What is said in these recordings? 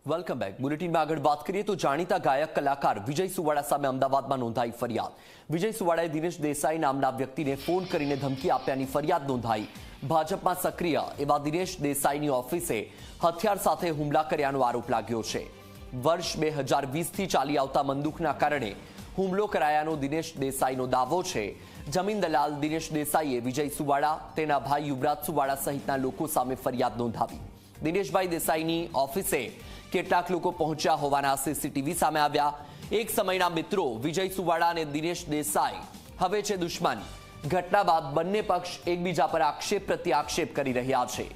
Welcome back. બુલેટિનમાં આગળ વાત કરીએ તો જાણીતા ગાયક કલાકાર વિજય સુવાળા સામે અમદાવાદમાં નોંધાઈ ફરિયાદ. વિજય સુવાળાએ દિનેશ દેસાઈ નામના વ્યક્તિને ફોન કરીને ધમકી આપ્યાની ફરિયાદ નોંધાઈ. ભાજપમાં સક્રિય એવા દિનેશ દેસાઈની ઓફિસે હથિયાર સાથે હુમલા કર્યાનો આરોપ લાગ્યો છે. વર્ષ 2020થી ચાલી આવતા બંદૂકના કારણે હુમલો કરાયાનો દિનેશ દેસાઈનો દાવો છે. જમીન દલાલ દિનેશ દેસાઈએ વિજય સુવાળા, તેના ભાઈ યુવરાજ સુવાળા સહિતના લોકો સામે ફરિયાદ નોંધાવી. દિનેશભાઈ દેસાઈની ઓફિસે કેટલાક લોકો પહોંચ્યા હોવાના સીસીટીવી સામે આવ્યા. એક સમયના મિત્રો વિજય સુવાળા અને દિનેશ દેસાઈ હવે છે દુશ્મન. ઘટના બાદ બંને પક્ષ એકબીજા પર આક્ષેપ પ્રત્યાક્ષેપ કરી રહ્યા છે.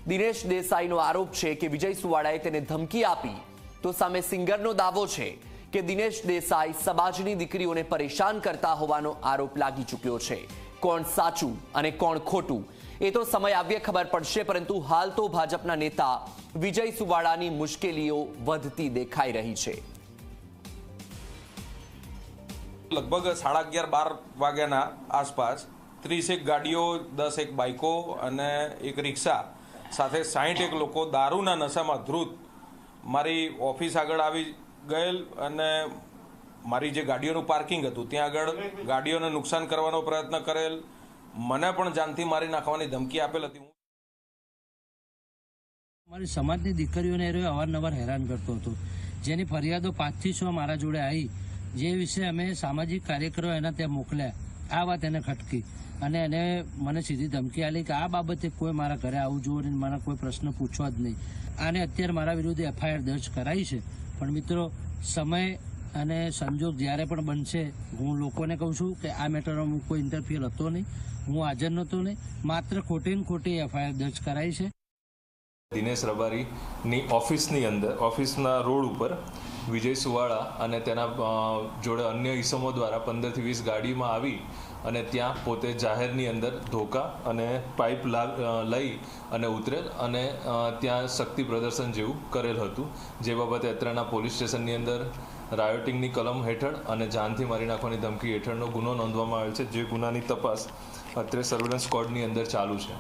દિનેશ દેસાઈનો આરોપ છે કે વિજય સુવાળાએ તેને ધમકી આપી, તો સામે સિંગરનો દાવો છે કે દિનેશ દેસાઈ સમાજની દીકરીઓને પરેશાન કરતા હોવાનો આરોપ લાગી ચૂક્યો છે. કોણ સાચું અને કોણ ખોટું એ તો સમય આવ્યે ખબર પડશે, પરંતુ હાલ તો ભાજપના નેતા વિજય સુવાળાની મુશ્કેલીઓ વધતી દેખાઈ રહી છે. લગભગ 11:30-12 વાગ્યાના આસપાસ 30 ગાડીઓ, 10 બાઇકો અને એક રિક્ષા સાથે 60 લોકો દારૂના નશામાં ધ્રુત મારી ઓફિસ આગળ આવી ગયેલ અને મારી જે ગાડીઓનું પાર્કિંગ હતું ત્યાં આગળ ગાડીઓને નુકસાન કરવાનો પ્રયત્ન કરેલ. મને પણ જાનથી મારી નાખવાની ધમકી આપેલ હતી. મારી સમાજની દીકરીઓને એ અવારનવાર હેરાન કરતો હતો, જેની ફરિયાદો 5 થી 6 મારા જોડે આવી, જે વિશે અમે સામાજિક કાર્યકરો એના ત્યાં મોકલ્યા. આ વાત એને ખટકી અને એને મને સીધી ધમકી આપી કે આ બાબતે કોઈ મારા ઘરે આવવું જોઈએ અને મારા કોઈ પ્રશ્ન પૂછવા જ નહીં. આને અત્યારે મારા વિરુદ્ધ FIR દર્જ કરાઈ છે. પણ મિત્રો, સમય અને સંજોગ જ્યારે પણ બનશે, હું લોકોને કહું છું કે આ મેટરમાં હું કોઈ ઇન્ટરફિયર હતો નહીં, હું હાજર નહોતો નહીં, માત્ર ખોટી ને ખોટી FIR દર્જ કરાઈ છે. દિનેશ રબારીની ઓફિસની અંદર, ઓફિસના રોડ ઉપર વિજય સુવાળા અને તેના જોડે અન્ય ઈસમો દ્વારા 15 થી 20 ગાડીમાં આવી અને ત્યાં પોતે જાહેરની અંદર ધોકા અને પાઇપ લઈ અને ઉતરેલ અને ત્યાં શક્તિ પ્રદર્શન જેવું કરેલ હતું. જે બાબતે અત્રેના પોલીસ સ્ટેશનની અંદર રાયોટિંગની કલમ હેઠળ અને જાનથી મારી નાખવાની ધમકી હેઠળનો ગુનો નોંધવામાં આવેલ છે. જે ગુનાની તપાસ અત્રે સર્વેલન્સ સ્ક્વોડની અંદર ચાલુ છે.